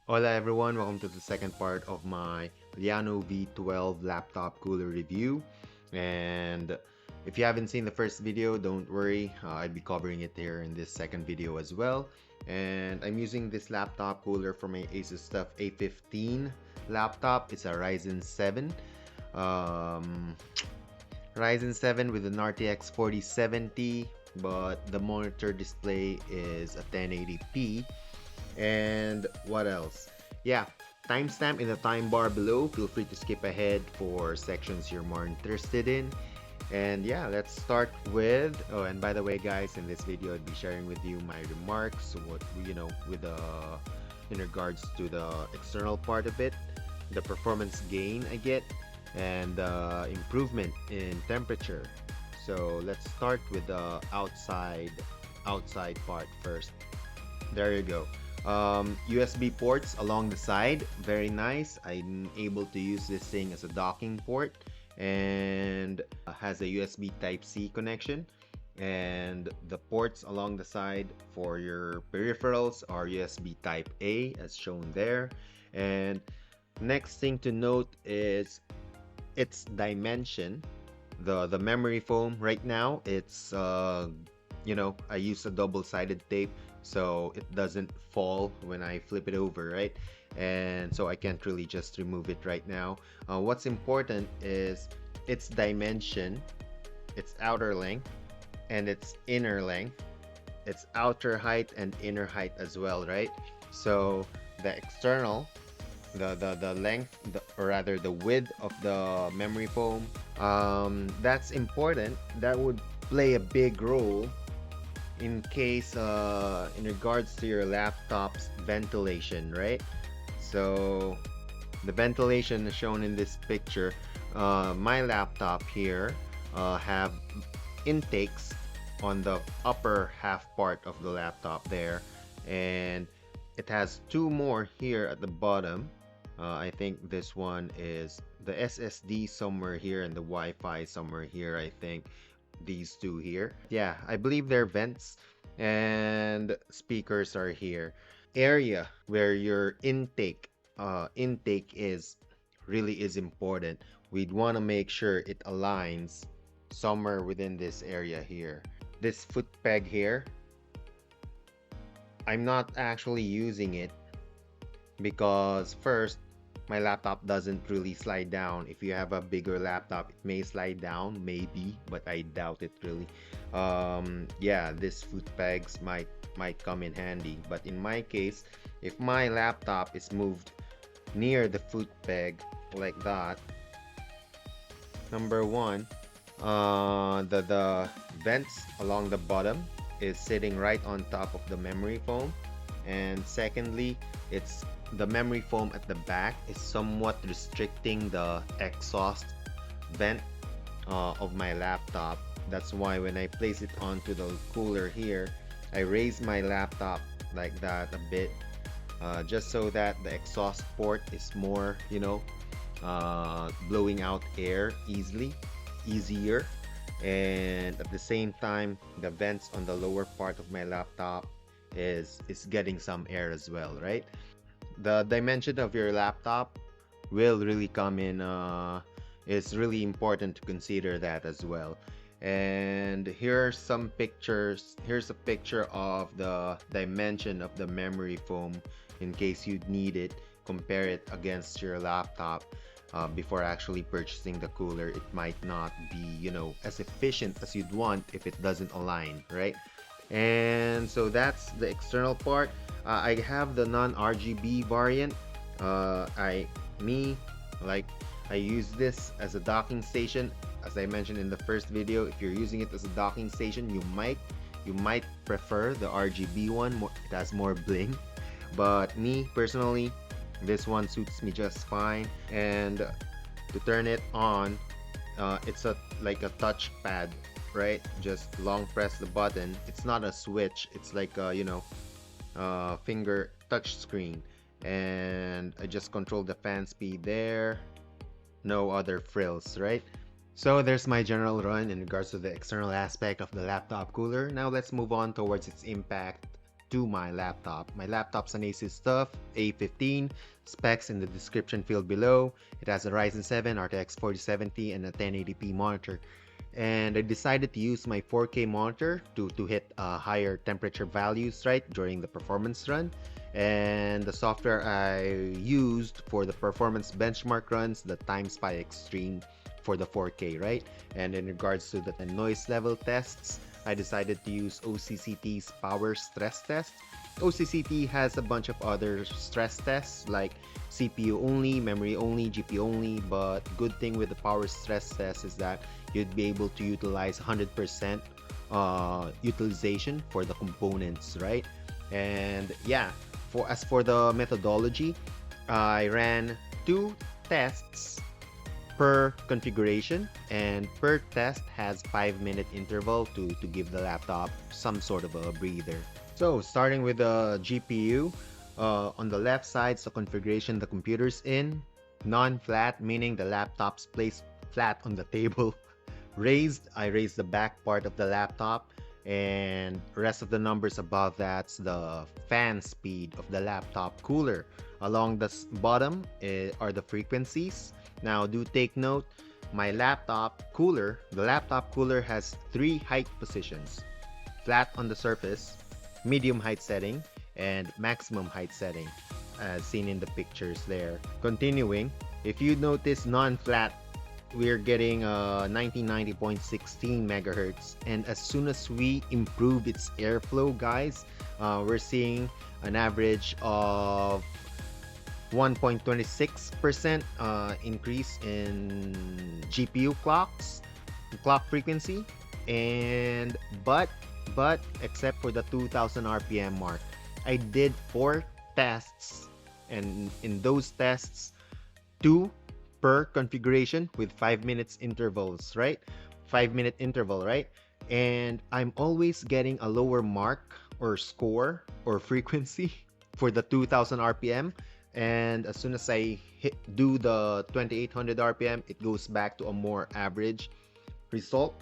Hola everyone, welcome to the second part of my LLANO V12 laptop cooler review. And if you haven't seen the first video, don't worry, I'll be covering it here in this second video as well. And I'm using this laptop cooler for my ASUS Stuff A15 laptop. It's a Ryzen 7. Um, Ryzen 7 with an RTX 4070, but the monitor display is a 1080p. And what else? Yeah, timestamp in the time bar below. Feel free to skip ahead for sections you're more interested in. And yeah, let's start with, oh, and by the way guys, in this video I'd be sharing with you my remarks, what with in regards to the external part of it, the performance gain I get, and improvement in temperature. So let's start with the outside part first. There you go. USB ports along the side, very nice. I'm able to use this thing as a docking port, and has a USB Type-C connection. And the ports along the side for your peripherals are USB Type-A as shown there. And next thing to note is its dimension. The memory foam right now, it's I use a double-sided tape so it doesn't fall when I flip it over, right? And so I can't really just remove it right now. What's important is its dimension, its outer length and its inner length, its outer height and inner height as well, right? So the external, the length, or rather the width of the memory foam, that's important. That would play a big role in case in regards to your laptop's ventilation, right? So the ventilation is shown in this picture. My laptop here have intakes on the upper half part of the laptop there, and it has two more here at the bottom. I think this one is the SSD somewhere here and the Wi-Fi somewhere here, I think. These two here, yeah, I believe they're vents, and speakers are here. Area where your intake is really is important. We'd want to make sure it aligns somewhere within this area here. This foot peg here, I'm not actually using it because first, my laptop doesn't really slide down. If you have a bigger laptop, it may slide down, maybe, but I doubt it really. Yeah, this foot pegs might come in handy, but in my case, if my laptop is moved near the foot peg like that, number one, the vents along the bottom is sitting right on top of the memory foam, and secondly, it's the memory foam at the back is somewhat restricting the exhaust vent of my laptop. That's why when I place it onto the cooler here, I raise my laptop like that a bit, just so that the exhaust port is more, blowing out air easier, and at the same time, the vents on the lower part of my laptop is getting some air as well, right? The dimension of your laptop will really come in. It's really important to consider that as well. And here are some pictures. Here's a picture of the dimension of the memory foam in case you'd need it. Compare it against your laptop before actually purchasing the cooler. It might not be, as efficient as you'd want if it doesn't align, right? And so that's the external part. I have the non-RGB variant. I use this as a docking station. As I mentioned in the first video, if you're using it as a docking station, you might prefer the RGB one. It has more bling, but me personally, this one suits me just fine. And to turn it on, it's like a touchpad, right? Just long press the button. It's not a switch. It's like a finger touch screen, and I just control the fan speed there. No other frills, right? So there's my general run in regards to the external aspect of the laptop cooler. Now let's move on towards its impact to my laptop. My laptop's an ASUS stuff, A15, specs in the description field below. It has a Ryzen 7 RTX 4070 and a 1080p monitor. And I decided to use my 4K monitor to hit higher temperature values, right, during the performance run. And the software I used for the performance benchmark runs, the TIMESPY Extreme for the 4K, right? And in regards to the noise level tests, I decided to use OCCT's power stress test. OCCT has a bunch of other stress tests like CPU only, memory only, GPU only, but good thing with the power stress test is that you'd be able to utilize 100% utilization for the components, right? And yeah, as for the methodology, I ran 2 tests per configuration, and per test has 5-minute interval to give the laptop some sort of a breather. So starting with the GPU, on the left side, so configuration the computer's in, non-flat, meaning the laptop's placed flat on the table. Raised, I raised the back part of the laptop, and rest of the numbers above that's the fan speed of the laptop cooler. Along the bottom are the frequencies. Now do take note, my laptop cooler, the laptop cooler has 3 height positions: flat on the surface, medium height setting, and maximum height setting, as seen in the pictures there. Continuing, if you notice non-flat, we're getting 1990.16 megahertz, and as soon as we improve its airflow, guys, we're seeing an average of 1.26% increase in GPU clock frequency, and but except for the 2000 RPM mark. I did 4 tests, and in those tests, 2 per configuration with 5 minutes intervals, right? 5-minute interval, right? And I'm always getting a lower mark or score or frequency for the 2000 RPM. And as soon as I do the 2800 RPM, it goes back to a more average result.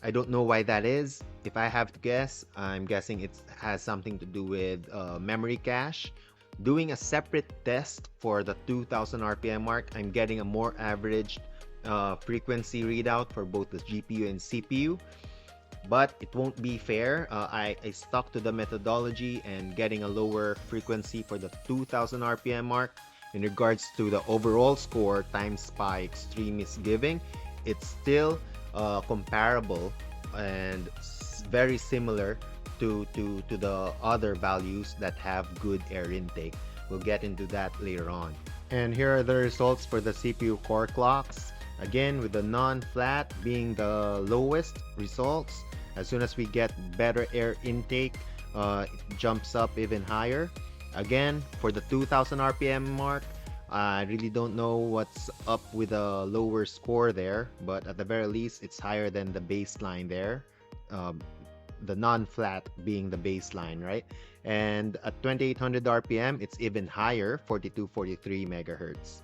I don't know why that is. If I have to guess, I'm guessing it has something to do with memory cache. Doing a separate test for the 2000 RPM mark, I'm getting a more average frequency readout for both the GPU and CPU. But it won't be fair. I stuck to the methodology and getting a lower frequency for the 2000 RPM mark. In regards to the overall score TIMESPY Extreme is giving, it's still comparable and very similar to the other values that have good air intake. We'll get into that later on. And here are the results for the CPU core clocks. Again, with the non-flat being the lowest results. As soon as we get better air intake, it jumps up even higher. Again, for the 2000 RPM mark, I really don't know what's up with a lower score there, but at the very least, it's higher than the baseline there. The non-flat being the baseline, right? And at 2800 RPM, it's even higher, 4243 megahertz.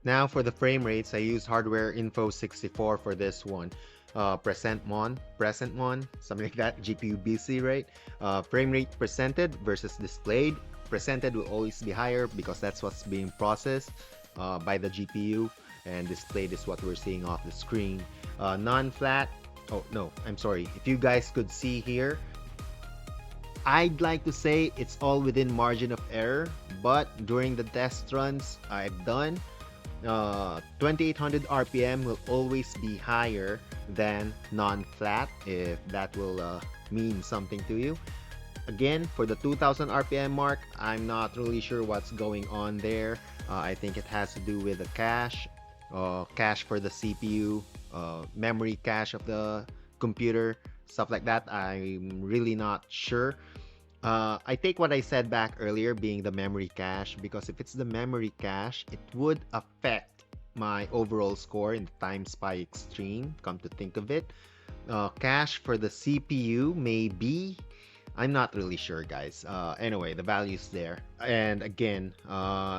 Now for the frame rates, I used Hardware Info 64 for this one. Present mon, something like that, GPU BC rate. Frame rate presented versus displayed. Presented will always be higher because that's what's being processed by the GPU, and displayed is what we're seeing off the screen. Non-flat, oh no, I'm sorry. If you guys could see here, I'd like to say it's all within margin of error, but during the test runs I've done, 2800 RPM will always be higher than non-flat, if that will mean something to you. Again, for the 2000 RPM mark, I'm not really sure what's going on there. I think it has to do with the cache for the CPU, memory cache of the computer, stuff like that. I'm really not sure. I take what I said back earlier being the memory cache, because if it's the memory cache, it would affect my overall score in the TIMESPY Extreme, come to think of it. Cache for the CPU maybe, I'm not really sure, guys. Anyway, the value's there. And again,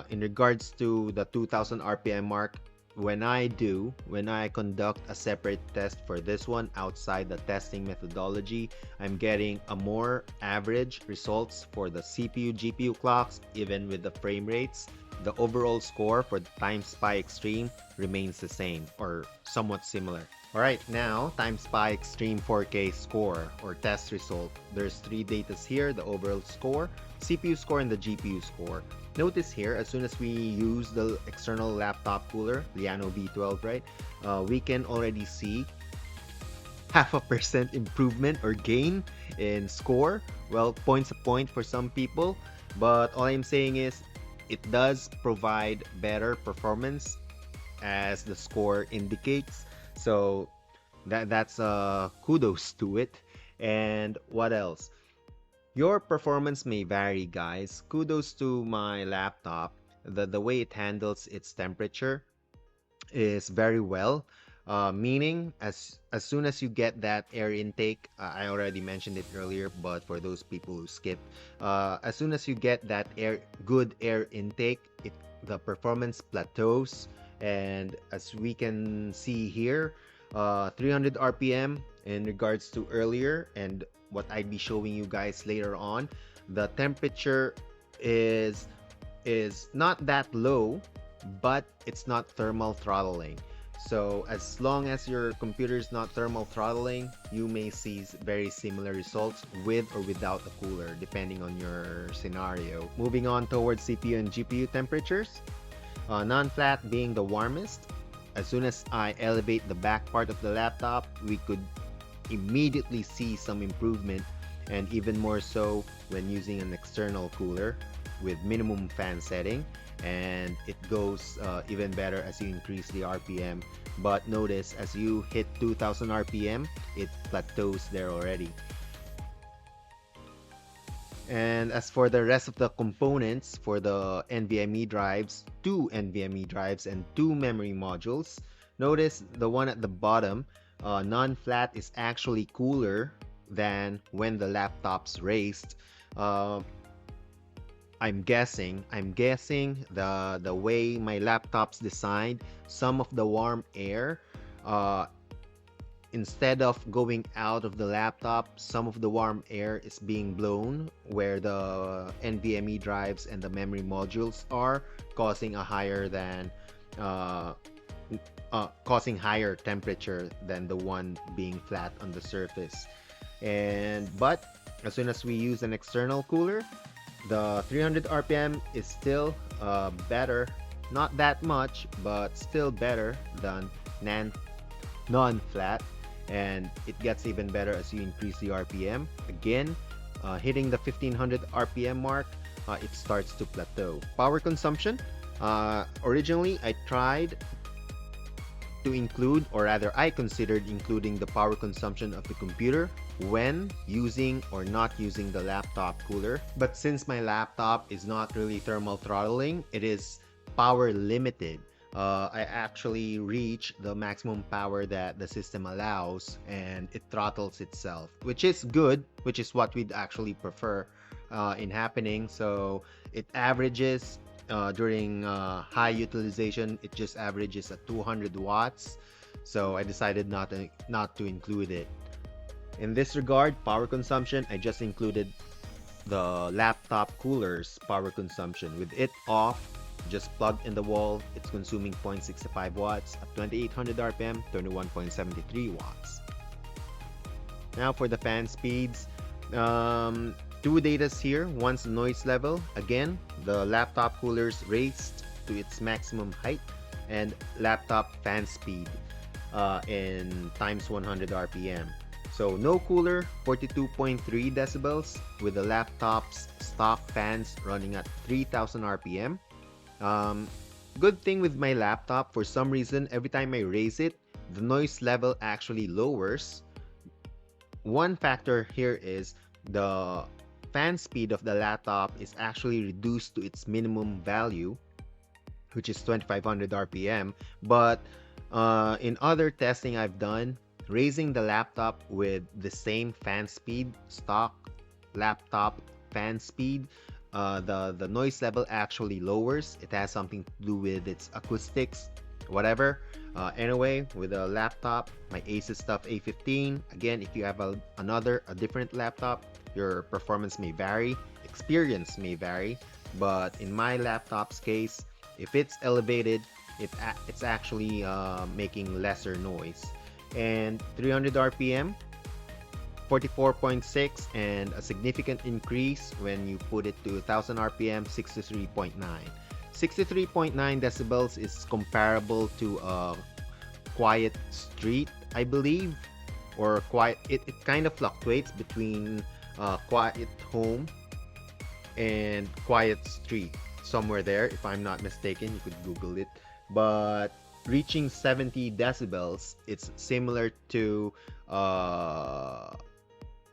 in regards to the 2000 RPM mark, when I conduct a separate test for this one outside the testing methodology, I'm getting a more average results for the CPU GPU clocks even with the frame rates. The overall score for the TimeSpy Extreme remains the same or somewhat similar. Alright, now TimeSpy Extreme 4K score or test result. There's three datas here, the overall score, CPU score, and the GPU score. Notice here, as soon as we use the external laptop cooler, LLANO V12, right, we can already see 0.5% improvement or gain in score. Well, points a point for some people, but all I'm saying is it does provide better performance as the score indicates. So that's kudos to it. And what else? Your performance may vary, guys. Kudos to my laptop. The way it handles its temperature is very well. Meaning, as soon as you get that air intake, I already mentioned it earlier, but for those people who skip, as soon as you get that good air intake, the performance plateaus, and as we can see here, 300 RPM in regards to earlier, and what I'd be showing you guys later on, the temperature is not that low, but it's not thermal throttling. So as long as your computer is not thermal throttling, you may see very similar results with or without a cooler, depending on your scenario. Moving on towards CPU and GPU temperatures, non-flat being the warmest. As soon as I elevate the back part of the laptop, we could immediately see some improvement, and even more so when using an external cooler with minimum fan setting, and it goes even better as you increase the RPM. But notice, as you hit 2000 RPM, it plateaus there already. And as for the rest of the components for the NVMe drives, 2 NVMe drives and 2 memory modules, notice the one at the bottom, non-flat, is actually cooler than when the laptop's raised. I'm guessing the way my laptop's designed, some of the warm air, instead of going out of the laptop, some of the warm air is being blown where the NVMe drives and the memory modules are, causing a higher temperature than the one being flat on the surface. But as soon as we use an external cooler, the 300 RPM is still better, not that much, but still better than non-flat, and it gets even better as you increase the RPM. Again, hitting the 1500 RPM mark, it starts to plateau. Power consumption, originally I tried to include, or rather I considered including, the power consumption of the computer when using or not using the laptop cooler. But since my laptop is not really thermal throttling, it is power limited. I actually reach the maximum power that the system allows, and it throttles itself, which is good, which is what we'd actually prefer in happening. So it averages during high utilization, it just averages at 200 watts. So I decided not to include it. In this regard, power consumption, I just included the laptop cooler's power consumption. With it off, just plugged in the wall, it's consuming 0.65 watts at 2800 RPM, 21.73 watts. Now for the fan speeds, two datas here. One's the noise level. Again, the laptop cooler's raised to its maximum height, and laptop fan speed in times 100 RPM. So no cooler, 42.3 decibels, with the laptop's stock fans running at 3000 RPM. Good thing with my laptop, for some reason, every time I raise it, the noise level actually lowers. One factor here is the fan speed of the laptop is actually reduced to its minimum value, which is 2500 RPM. But in other testing I've done, raising the laptop with the same fan speed, stock laptop fan speed, the noise level actually lowers. It has something to do with its acoustics. whatever. Anyway, with a laptop, my Asus Stuff A15. Again, if you have a different laptop, your performance may vary, experience may vary, but in my laptop's case, if it's elevated, it's actually making lesser noise. And 300 RPM, 44.6, and a significant increase when you put it to 1000 RPM, 63.9. 63.9 decibels is comparable to a quiet street, I believe, or quiet. It kind of fluctuates between quiet home and quiet street, somewhere there, if I'm not mistaken. You could Google it. But reaching 70 decibels, it's similar to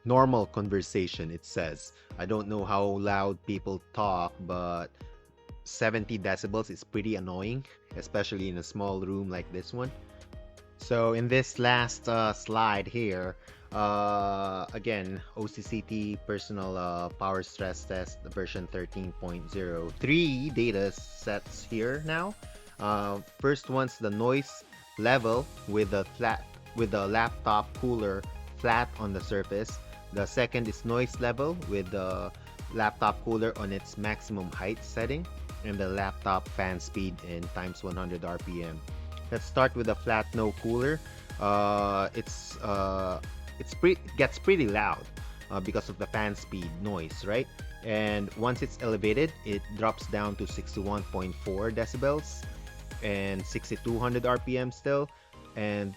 normal conversation, it says. I don't know how loud people talk, but 70 decibels is pretty annoying, especially in a small room like this one. So in this last slide here, again, OCCT personal power stress test version 13.03 data sets here now. First one's the noise level with the laptop cooler flat on the surface. The second is noise level with the laptop cooler on its maximum height setting, and the laptop fan speed in times 100 RPM. Let's start with the flat no cooler. It gets pretty loud because of the fan speed noise, right? And once it's elevated, it drops down to 61.4 decibels and 6200 RPM still. And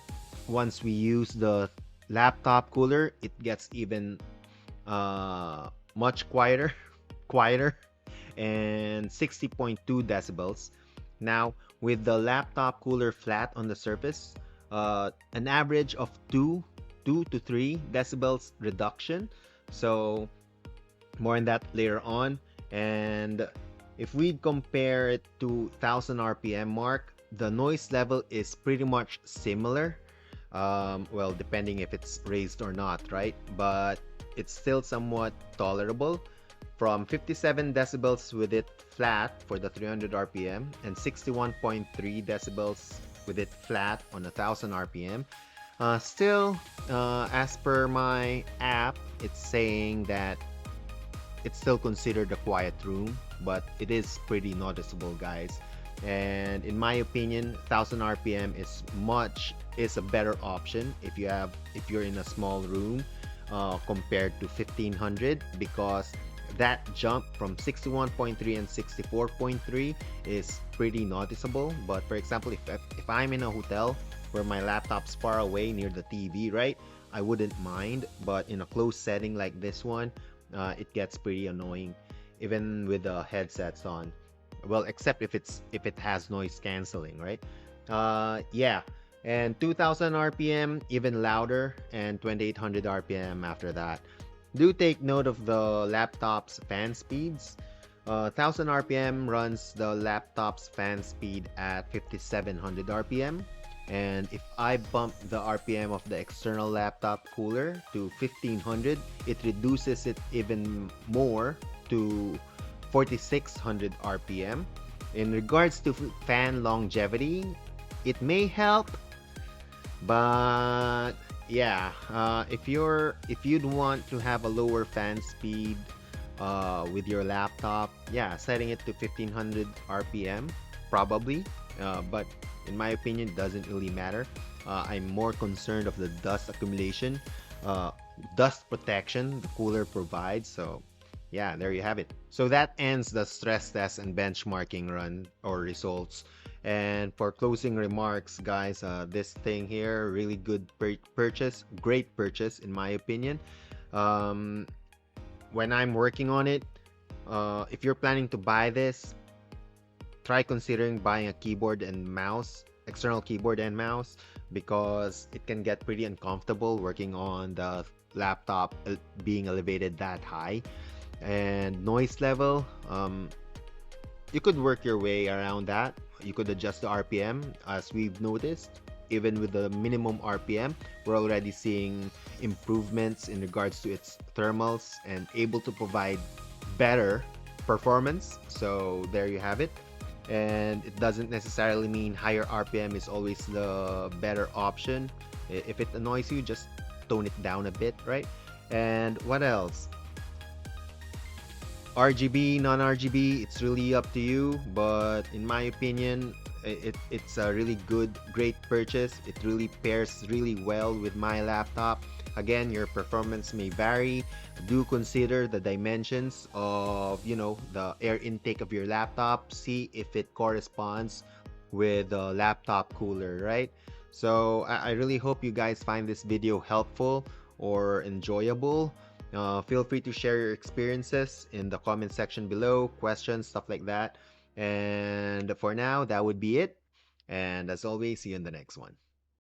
once we use the laptop cooler, it gets even much quieter, and 60.2 decibels. Now, with the laptop cooler flat on the surface, an average of 2 to 3 decibels reduction. So more on that later on. And if we compare it to 1000 RPM mark, the noise level is pretty much similar. Well, depending if it's raised or not, right? But it's still somewhat tolerable. From 57 decibels with it flat for the 300 RPM and 61.3 decibels with it flat on 1000 RPM. Still, as per my app, it's saying that it's still considered a quiet room, but it is pretty noticeable, guys. And in my opinion, 1000 RPM is a better option if you're in a small room compared to 1500, because that jump from 61.3 and 64.3 is pretty noticeable. But for example, if I'm in a hotel where my laptop's far away near the TV, right, I wouldn't mind. But in a closed setting like this one, it gets pretty annoying, even with the headsets on. Well, except if it has noise canceling, right? Yeah. And 2000 RPM, even louder, and 2800 RPM after that. Do take note of the laptop's fan speeds. 1000 RPM runs the laptop's fan speed at 5700 RPM. And if I bump the RPM of the external laptop cooler to 1500, it reduces it even more to 4600 RPM. In regards to fan longevity, it may help, but yeah, if you'd want to have a lower fan speed with your laptop, yeah, setting it to 1500 RPM probably, but in my opinion, it doesn't really matter. I'm more concerned of the dust accumulation, dust protection the cooler provides. So yeah, there you have it. So that ends the stress test and benchmarking run or results. And for closing remarks, guys, this thing here, really good purchase, great purchase in my opinion. When I'm working on it, if you're planning to buy this, try considering buying a keyboard and mouse, external keyboard and mouse, because it can get pretty uncomfortable working on the laptop being elevated that high. And noise level, you could work your way around that. You could adjust the RPM, as we've noticed. Even with the minimum RPM, we're already seeing improvements in regards to its thermals and able to provide better performance. So there you have it. and it doesn't necessarily mean higher RPM is always the better option. If it annoys you, just tone it down a bit, right? And what else? RGB, non-RGB, it's really up to you, but in my opinion, it's a really great purchase. It really pairs really well with my laptop. Again, your performance may vary. Do consider the dimensions of, the air intake of your laptop. See if it corresponds with the laptop cooler, right? So I really hope you guys find this video helpful or enjoyable. Feel free to share your experiences in the comment section below, questions, stuff like that. And for now, that would be it. And as always, see you in the next one.